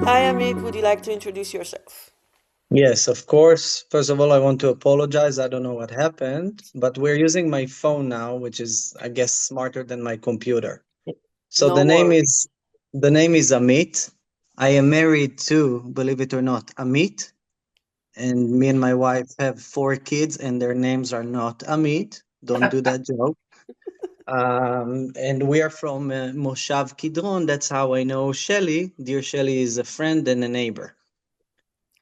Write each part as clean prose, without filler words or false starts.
Hi, Amit. Would you like to introduce yourself? Yes, of course. First of all, I want to apologize. I don't know what happened, but we're using my phone now, which is, I guess, smarter than my computer. So No the name worries. is the name is Amit. I am married to, believe it or not, Amit, and me and my wife have 4 kids, and their names are not Amit. Don't do that joke. And we are from Moshav Kidron. That's how I know Shelly. Dear Shelly is a friend and a neighbor.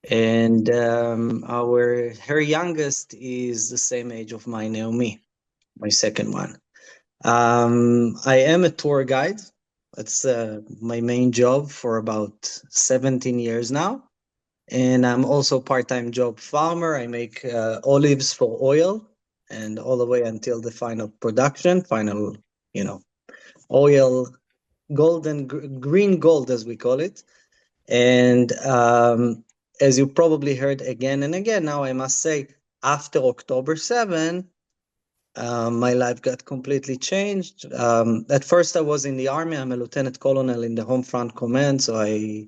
And her youngest is the same age of my Naomi, my second one. I am a tour guide. That's my main job for about 17 years now. And I'm also part-time job farmer. I make olives for oil and all the way until the final production, final, you know, oil, green gold, as we call it. And as you probably heard again and again, now I must say, after October 7, my life got completely changed. At first, I was in the army. I'm a lieutenant colonel in the Home Front Command, so I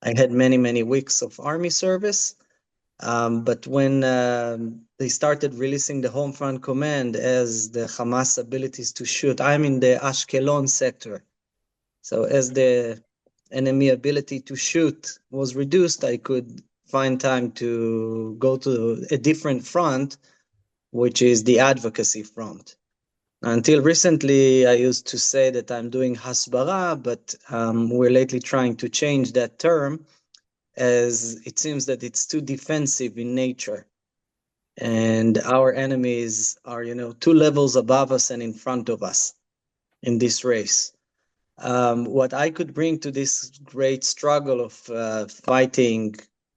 had many, many weeks of army service. But when they started releasing the Home Front Command as the Hamas abilities to shoot, I'm in the Ashkelon sector. So as the enemy ability to shoot was reduced, I could find time to go to a different front, which is the advocacy front. Until recently, I used to say that I'm doing Hasbara, but we're lately trying to change that term as it seems that it's too defensive in nature. And our enemies are, 2 levels above us and in front of us in this race. What I could bring to this great struggle of fighting,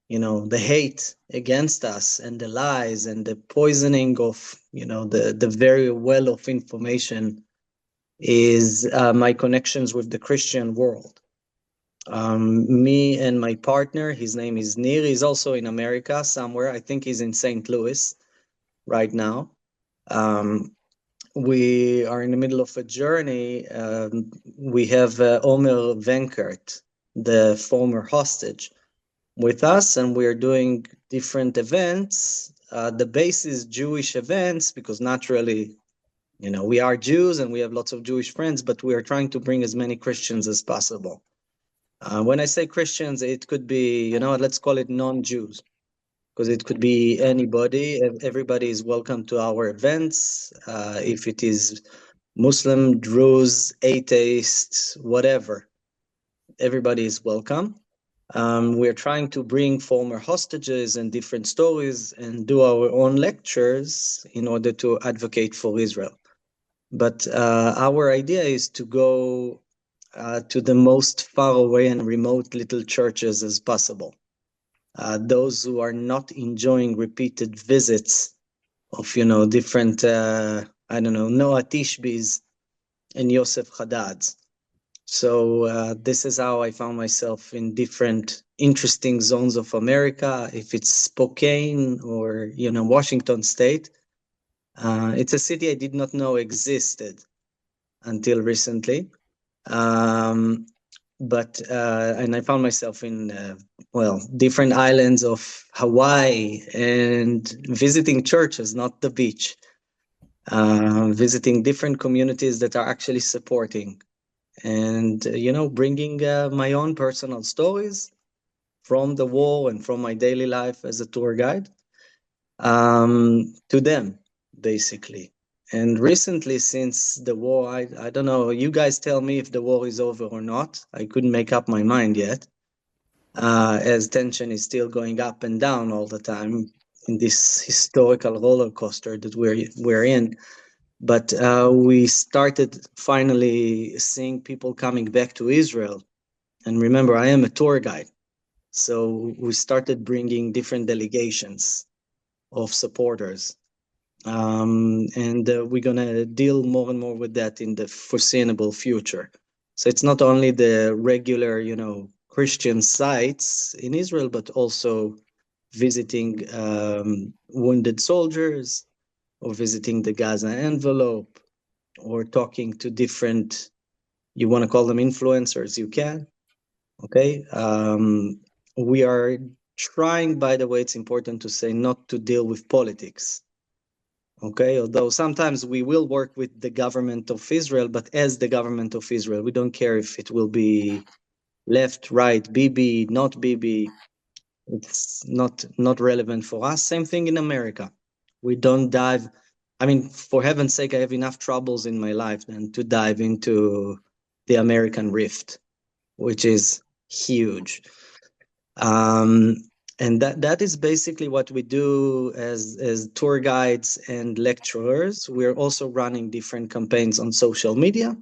the hate against us and the lies and the poisoning of, the very well of information is my connections with the Christian world. Me and my partner, his name is Nir, he's also in America somewhere. I think he's in St. Louis right now. We are in the middle of a journey. We have Omer Wenkert, the former hostage, with us, and we are doing different events. The base is Jewish events because naturally, we are Jews and we have lots of Jewish friends, but we are trying to bring as many Christians as possible. When I say Christians, it could be, let's call it non-Jews because it could be anybody. Everybody is welcome to our events. If it is Muslim, Druze, atheists, whatever, everybody is welcome. We're trying to bring former hostages and different stories and do our own lectures in order to advocate for Israel. But our idea is to go to the most far away and remote little churches as possible. Those who are not enjoying repeated visits of, different, Noah Tishbis and Yosef Haddad's. So this is how I found myself in different interesting zones of America. If it's Spokane or, Washington State, it's a city I did not know existed until recently. And I found myself in, different islands of Hawaii and visiting churches, not the beach, visiting different communities that are actually supporting and, bringing my own personal stories from the war and from my daily life as a tour guide to them, basically. And recently, since the war, I don't know, you guys tell me if the war is over or not. I couldn't make up my mind yet, as tension is still going up and down all the time in this historical roller coaster that we're in. But we started finally seeing people coming back to Israel. And remember, I am a tour guide. So we started bringing different delegations of supporters. And we're going to deal more and more with that in the foreseeable future. So it's not only the regular, Christian sites in Israel, but also visiting wounded soldiers or visiting the Gaza envelope or talking to different, you want to call them influencers, you can. Okay. We are trying, by the way, it's important to say, not to deal with politics. Okay. Although sometimes we will work with the government of Israel, but as the government of Israel, we don't care if it will be left, right, Bibi, not Bibi. It's not relevant for us. Same thing in America. We don't dive. I mean, for heaven's sake, I have enough troubles in my life than to dive into the American rift, which is huge. Um, and that is basically what we do as tour guides and lecturers. We're also running different campaigns on social media.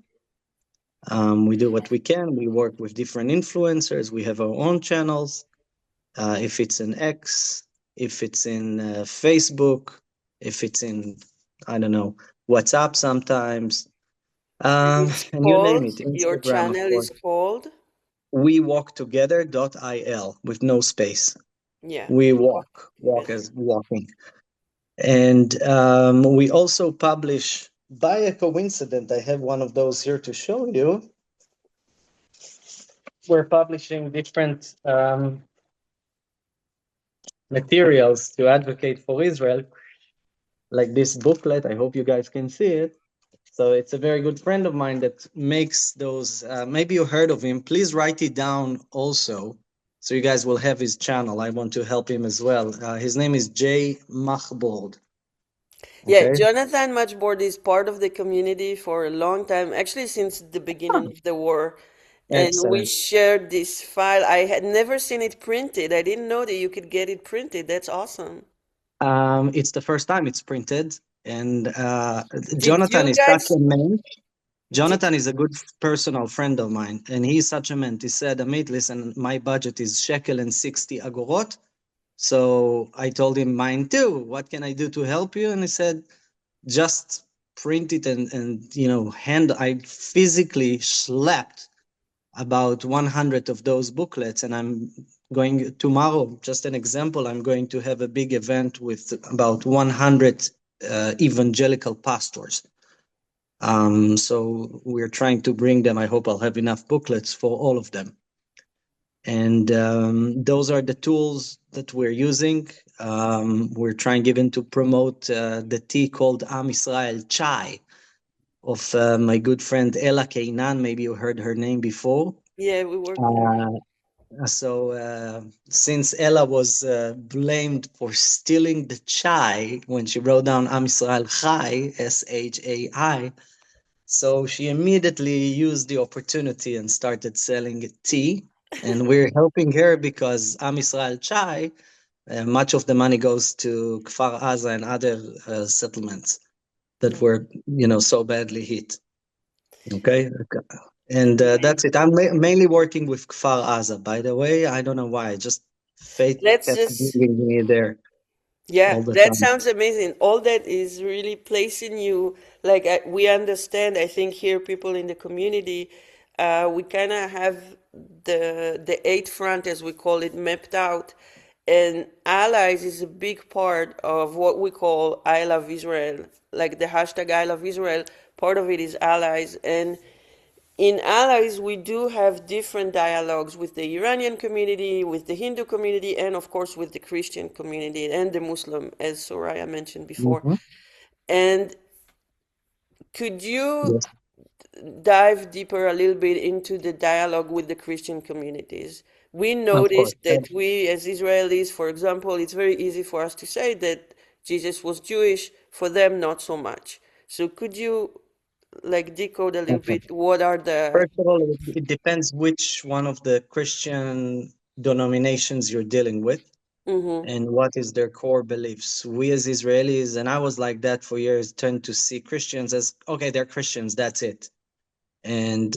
We do what we can. We work with different influencers. We have our own channels. If it's in X, if it's in Facebook, if it's in, I don't know, WhatsApp sometimes, It's and you name called, it, your Instagram, of channel course. is called? wewalktogether.il with no space. Yeah, We we walk walk together. as walking. And we also publish, by a coincidence, I have one of those here to show you. We're publishing different materials to advocate for Israel, like this booklet. I hope you guys can see it. So it's a very good friend of mine that makes those. Maybe you heard of him. Please write it down also, so you guys will have his channel. I want to help him as well. His name is Jay Machbold. Yeah, Okay, Jonathan Matchboard is part of the community for a long time, actually since the beginning of the war. And we excellent. shared this file. I had never seen it printed. I didn't know that you could get it printed. That's awesome. It's the first time it's printed, and Did Jonathan you is such guys, a man. did, Jonathan is a good personal friend of mine, and he's such a man. He said, Amit, listen, my budget is shekel and 60 agorot. So I told him mine too. What can I do to help you? And he said, just print it and I physically slapped about 100 of those booklets. And I'm going tomorrow, just an example, I'm going to have a big event with about 100 evangelical pastors. So we're trying to bring them. I hope I'll have enough booklets for all of them. And those are the tools that we're using. We're trying even to promote the tea called Am Israel Chai of my good friend Ella Keinan. Maybe you heard her name before. yeah, we work with her. So since Ella was blamed for stealing the chai when she wrote down Am Israel Chai, Shai, so she immediately used the opportunity and started selling tea. And we're helping her because Am Israel Chai, much of the money goes to Kfar Aza and other settlements that Yeah. were, so badly hit. Okay. And that's it. Amazing. I'm mainly working with Kfar Aza, by the way. I don't know why. Just fate Let's kept just, bringing me there yeah, all the that time. sounds amazing. All that is really placing you, like we understand, I think here people in the community, we kind of have the eight front, as we call it, mapped out. And allies is a big part of what we call I love Israel, like the hashtag I love Israel. Part of it is allies. And in allies, we do have different dialogues with the Iranian community, with the Hindu community, and of course with the Christian community and the Muslim, as Soraya mentioned before. Mhm. And could you Yes, dive deeper a little bit into the dialogue with the Christian communities? We of course. noticed that we, as Israelis, for example, it's very easy for us to say that Jesus was Jewish, for them, not so much. So could you like decode a little Okay. bit what are the. First of all, it depends which one of the Christian denominations you're dealing with Mm-hmm, and what is their core beliefs. We as Israelis, and I was like that for years, tend to see Christians as, okay, they're Christians, that's it. And,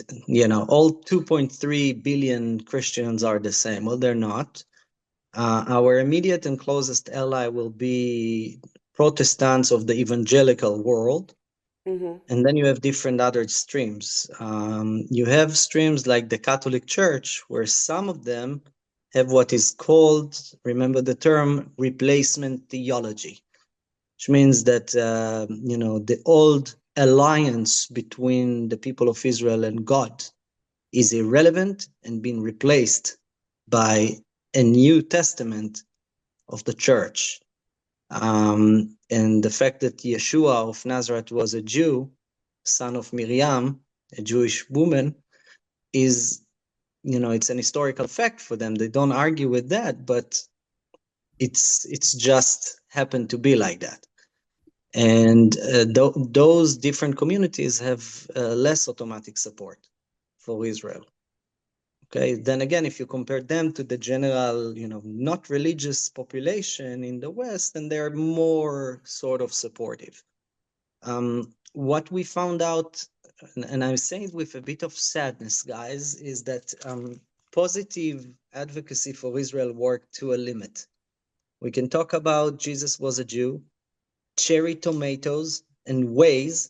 all 2.3 billion Christians are the same. Well, they're not. Our immediate and closest ally will be Protestants of the evangelical world. mm-hmm. And then you have different other streams. You have streams like the Catholic Church, where some of them have what is called, remember the term, replacement theology, which means that, the old alliance between the people of Israel and God is irrelevant and been replaced by a New Testament of the church. And the fact that Yeshua of Nazareth was a Jew, son of Miriam, a Jewish woman, is, it's an historical fact for them. They don't argue with that, but it's just happened to be like that. And those different communities have less automatic support for Israel. Okay, then again, if you compare them to the general, not religious population in the West, then they're more sort of supportive. What we found out, and I'm saying it with a bit of sadness, guys, is that positive advocacy for Israel worked to a limit. We can talk about Jesus was a Jew, cherry tomatoes, and ways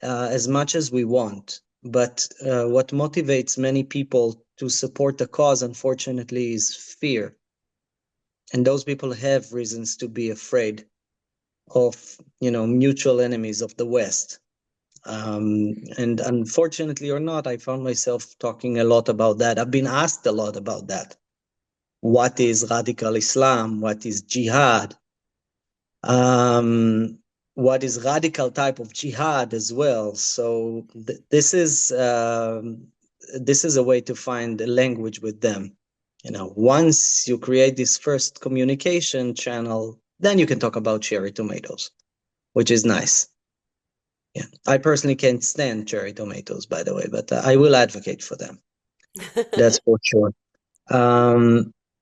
as much as we want. But what motivates many people to support the cause, unfortunately, is fear. And those people have reasons to be afraid of, mutual enemies of the West. And unfortunately or not, I found myself talking a lot about that. I've been asked a lot about that. What is radical Islam? What is jihad? What is radical type of jihad as well? So this is a way to find a language with them. Once you create this first communication channel, then you can talk about cherry tomatoes, which is nice. Yeah, I personally can't stand cherry tomatoes, by the way, but I will advocate for them. That's for sure.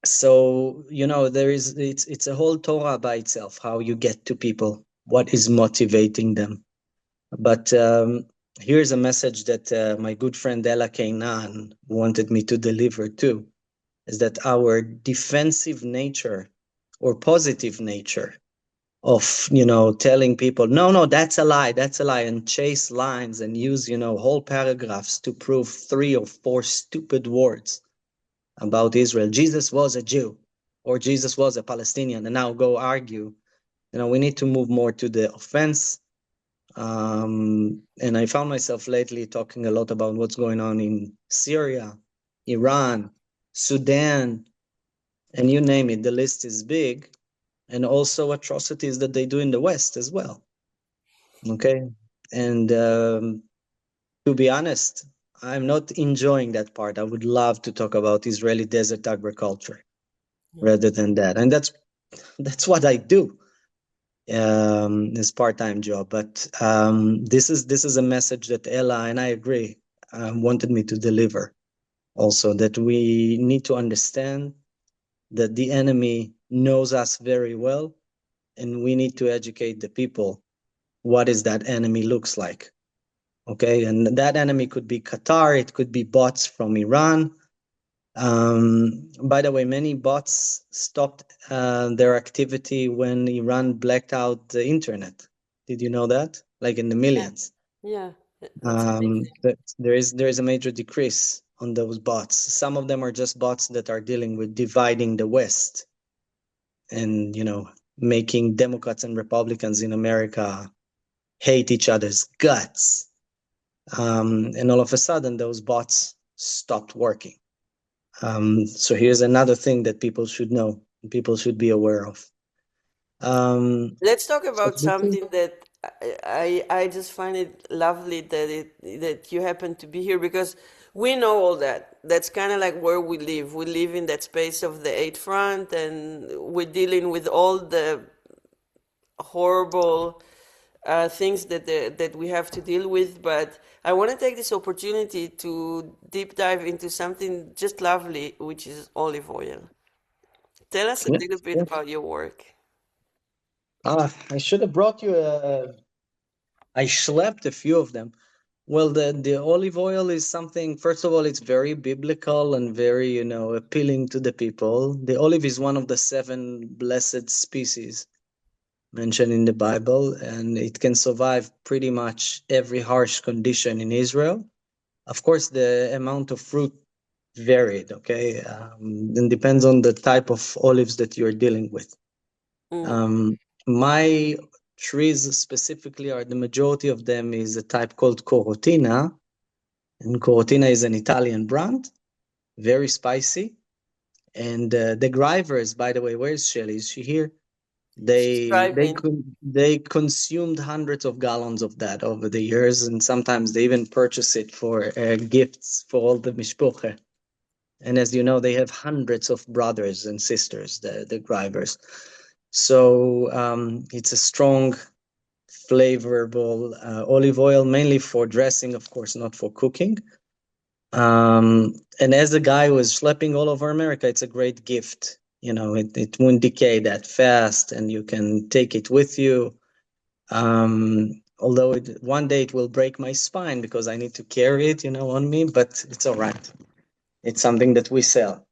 So it's a whole Torah by itself, how you get to people, what is motivating them. But here's a message that my good friend Ella Kainan wanted me to deliver too, is that our defensive nature or positive nature of telling people no, that's a lie, and chase lines and use whole paragraphs to prove 3 or 4 stupid words about Israel. Jesus was a Jew, or Jesus was a Palestinian, and now go argue. We need to move more to the offense. And I found myself lately talking a lot about what's going on in Syria, Iran, Sudan, and you name it, the list is big, and also atrocities that they do in the West as well. Okay. And to be honest, I'm not enjoying that part. I would love to talk about Israeli desert agriculture rather than that. And that's what I do. This part-time job. But this is a message that Ella, and I agree, wanted me to deliver also, that we need to understand that the enemy knows us very well, and we need to educate the people what is that enemy looks like. Okay, and that enemy could be Qatar, it could be bots from Iran. By the way, many bots stopped their activity when Iran blacked out the internet. Did you know that? Like in the millions. Yeah, that's amazing. There is a major decrease on those bots. Some of them are just bots that are dealing with dividing the West and making Democrats and Republicans in America hate each other's guts. And all of a sudden, those bots stopped working. So here's another thing that people should know, people should be aware of. Let's talk about something that I just find it lovely that you happen to be here, because we know all that. That's kind of like where we live. We live in that space of the eight front, and we're dealing with all the horrible things that we have to deal with. But I want to take this opportunity to deep dive into something just lovely, which is olive oil. Tell us a Yeah, little bit yeah. about your work. I should have brought you I schlepped a few of them. Well, the olive oil is something, first of all, it's very biblical and very, appealing to the people. The olive is one of the 7 blessed species mentioned in the Bible, and it can survive pretty much every harsh condition in Israel. Of course, the amount of fruit varied, okay? And depends on the type of olives that you're dealing with. Mm. My trees specifically are the majority of them is a type called Corotina, and Corotina is an Italian brand, very spicy. And the drivers, by the way, where's Shelly? Is she here? She's driving. They consumed hundreds of gallons of that over the years, and sometimes they even purchase it for gifts for all the mishpoche. And as you know, they have hundreds of brothers and sisters, the drivers. So it's a strong, flavorful olive oil, mainly for dressing, of course, not for cooking. And as a guy who was schlepping all over America, it's a great gift. It won't decay that fast, and you can take it with you. Although one day it will break my spine because I need to carry it, on me, but it's all right. It's something that we sell.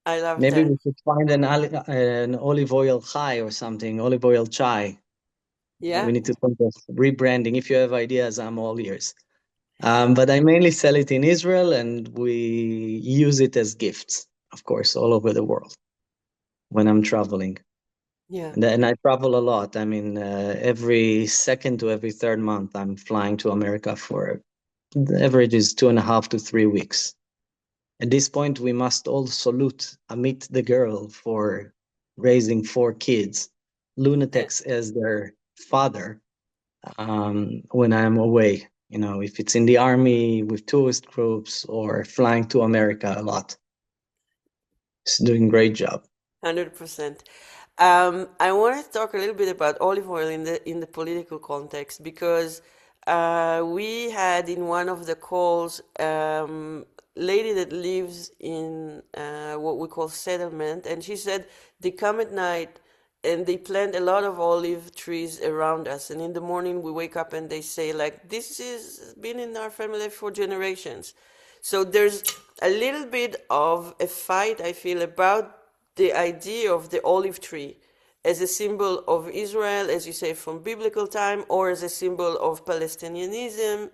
I love Maybe that. we should find an olive oil chai or something, olive oil chai. Yeah. We need to think of rebranding. If you have ideas, I'm all ears. But I mainly sell it in Israel, and we use it as gifts, of course, all over the world when I'm traveling. Yeah. And I travel a lot. I mean, every second to every third month, I'm flying to America for the average is 2.5 to 3 weeks. At this point, we must all salute Amit the girl for raising 4 kids, Yeah. lunatics as their father, when I'm away. If it's in the army with tourist groups or flying to America a lot. It's doing great job. 100%. I want to talk a little bit about olive oil in the political context because we had in one of the calls lady that lives in what we call settlement, and she said they come at night and they plant a lot of olive trees around us, and in the morning we wake up and they say like this has been in our family for generations. So there's a little bit of a fight, I feel, about the idea of the olive tree as a symbol of Israel, as you say, from biblical time, or as a symbol of Palestinianism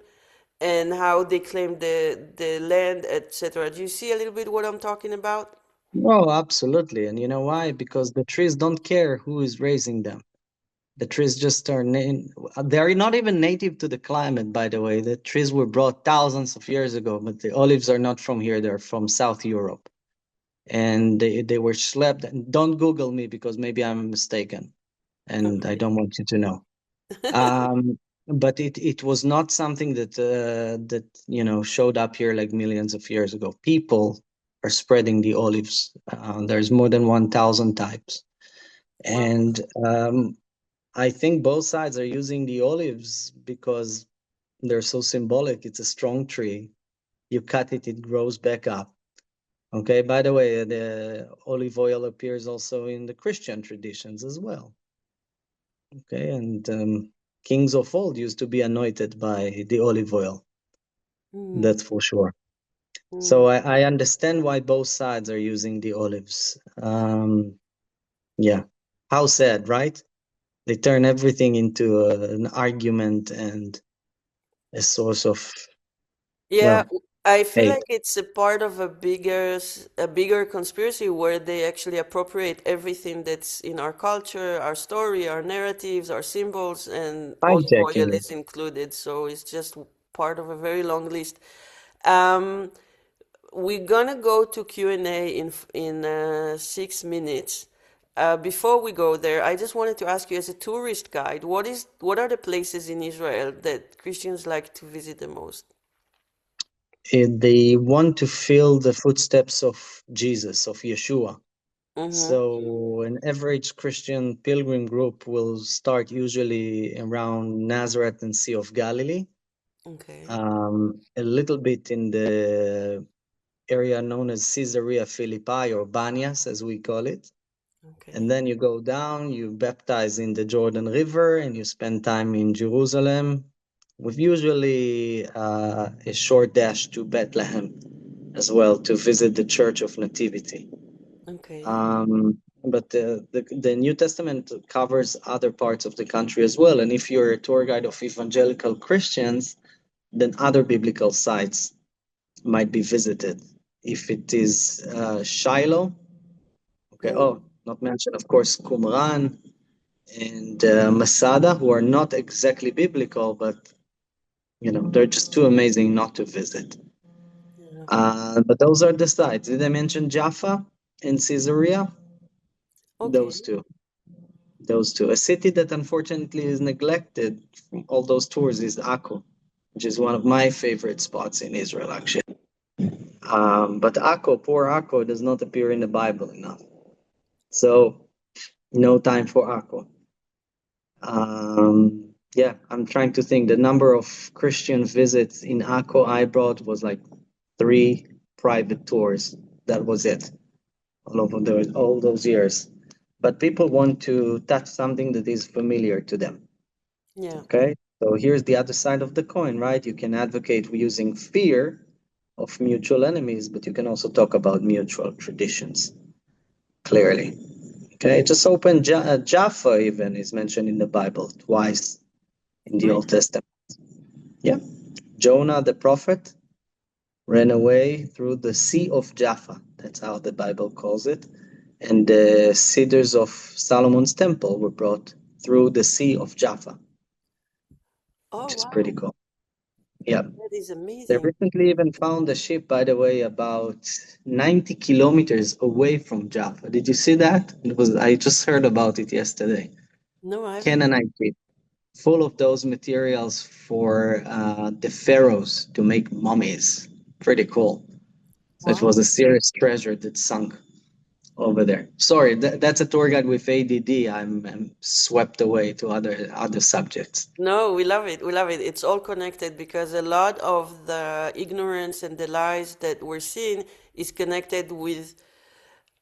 and how they claim the land, etc. Do you see a little bit what I'm talking about? Oh, absolutely. And you know why? Because the trees don't care who is raising them. The trees just are, they're not even native to the climate, by the way. The trees were brought thousands of years ago, but the olives are not from here. They're from South Europe. And they were schlepped. Don't Google me because maybe I'm mistaken. And I Okay. don't want you to know. But it was not something that showed up here like millions of years ago. People are spreading the olives. There's more than 1,000 types, Well, and I think both sides are using the olives because they're so symbolic. It's a strong tree. You cut it, it grows back up. Okay. By the way, the olive oil appears also in the Christian traditions as well. Okay, and kings of old used to be anointed by the olive oil. mm, That's for sure. So mm. I understand why both sides are using the olives. Yeah, how sad, right? They turn everything into an argument and a source of, Yeah, well, I feel hate. like it's a part of a bigger conspiracy where they actually appropriate everything that's in our culture, our story, our narratives, our symbols, and olive Hijacking oil it. is included. So it's just part of a very long list. Um, we're gonna go to Q&A in 6 minutes. Before we go there, I just wanted to ask you, as a tourist guide, what are the places in Israel that Christians like to visit the most? They want to feel the footsteps of Jesus, of Yeshua. Mm-hmm. So an average Christian pilgrim group will start usually around Nazareth and Sea of Galilee, Okay. a little bit in the area known as Caesarea Philippi or Banias, as we call it. And Okay. then you go down, you baptize in the Jordan River, and you spend time in Jerusalem, with usually a short dash to Bethlehem as well to visit the Church of Nativity. Okay. But the New Testament covers other parts of the country as well. And if you're a tour guide of evangelical Christians, then other biblical sites might be visited. If it is Shiloh, okay, Mm. not mentioned, of course, Qumran, and Masada, who are not exactly biblical, but they're just too amazing not to visit. Yeah. But those are the sites. Did I mention Jaffa and Caesarea? Okay. Those two. Those two. A city that unfortunately is neglected from all those tours is Akko, which is one of my favorite spots in Israel, actually. But Akko, poor Akko, does not appear in the Bible enough. So, no time for Akko. Yeah, I'm trying to think. The number of Christian visits in Akko I brought was like 3 private tours. That was it, all those years. But people want to touch something that is familiar to them. Yeah. Okay, so here's the other side of the coin, right? You can advocate using fear of mutual enemies, but you can also talk about mutual traditions, clearly. Okay, just open Jaffa, even is mentioned in the Bible twice in the Old Really? Testament. Yeah, Jonah the prophet ran away through the Sea of Jaffa. That's how the Bible calls it. And the cedars of Solomon's temple were brought through the Sea of Jaffa, Oh, which is wow. pretty cool. Yeah. That is They amazing. recently even found a ship, by the way, about 90 kilometers away from Jaffa. Did you see that? I just heard about it yesterday. No, I haven't. Canaanite ship, full of those materials for the pharaohs to make mummies. Pretty cool. So it was Wow. a serious treasure that sunk over there. Sorry, that's a tour guide with ADD. I'm swept away to other subjects. No, we love it. We love it. It's all connected because a lot of the ignorance and the lies that we're seeing is connected with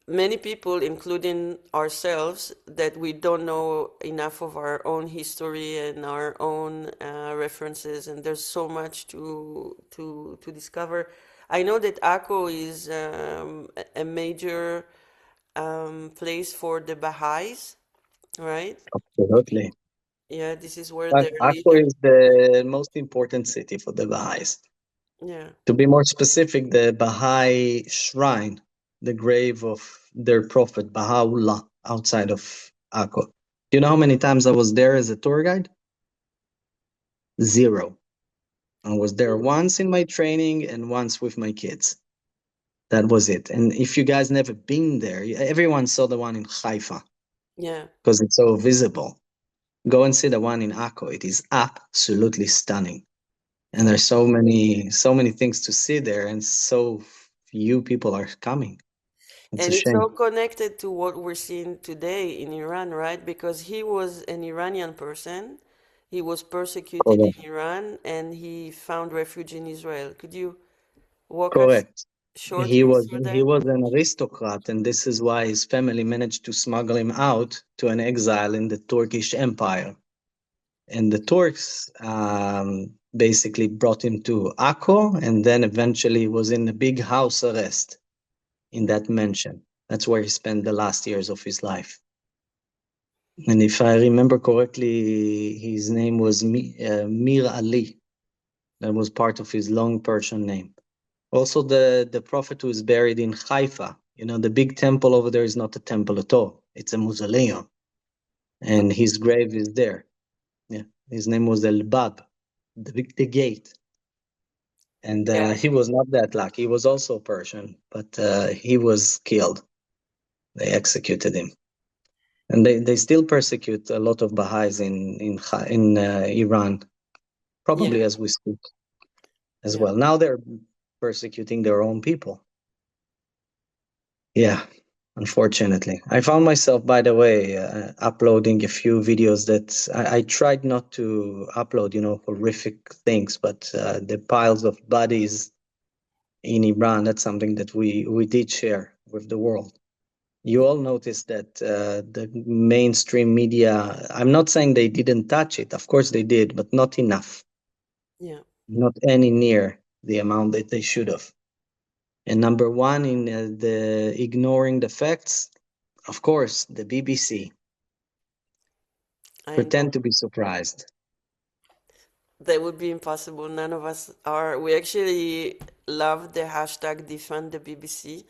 many people, including ourselves, that we don't know enough of our own history and our own references, and there's so much to discover. I know that Akko is a major place for the Baha'is, right? Absolutely. Yeah, this is where But the Akko religion. is the most important city for the Baha'is. Yeah, To be more specific, the Baha'i shrine, the grave of their prophet Baha'u'llah outside of Akko. You know how many times I was there as a tour guide? 0. I was there once in my training and once with my kids. That was it. And if you guys never been there, everyone saw the one in Haifa yeah. because it's so visible. Go and see the one in Akko. It is absolutely stunning. And there's so many things to see there, and so few people are coming. It's a And it's shame. so connected to what we're seeing today in Iran, right? Because he was an Iranian person. He was persecuted Correct. in Iran and he found refuge in Israel. Could you walk us Correct. He shortly was through he that? was an aristocrat, and this is why his family managed to smuggle him out to an exile in the Turkish Empire. And the Turks basically brought him to Akko, and then eventually was in a big house arrest in Yeah. that mansion. That's where he spent the last years of his life. And if I remember correctly, his name was Mir Ali. That was part of his long Persian name. Also, the prophet who is buried in Haifa, the big temple over there is not a temple at all. It's a mausoleum. And Okay. his grave is there. Yeah. His name was El Bab, the gate. And Yeah. he was not that lucky. He was also Persian, but he was killed. They executed him. And they still persecute a lot of Baha'is in Iran, Yeah. probably as we speak as Yeah. well. Now they're persecuting their own people. Yeah, unfortunately. I found myself, by the way, uploading a few videos that I tried not to upload, horrific things, but the piles of bodies in Iran, that's something that we did share with the world. You all noticed that the mainstream media, I'm not saying they didn't touch it, of course they did, but not enough, Yeah. not any near the amount that they should have. And number one in the ignoring the facts, of course, the BBC. I know. Pretend to be surprised. That would be impossible. None of us are. We actually love the hashtag defund the BBC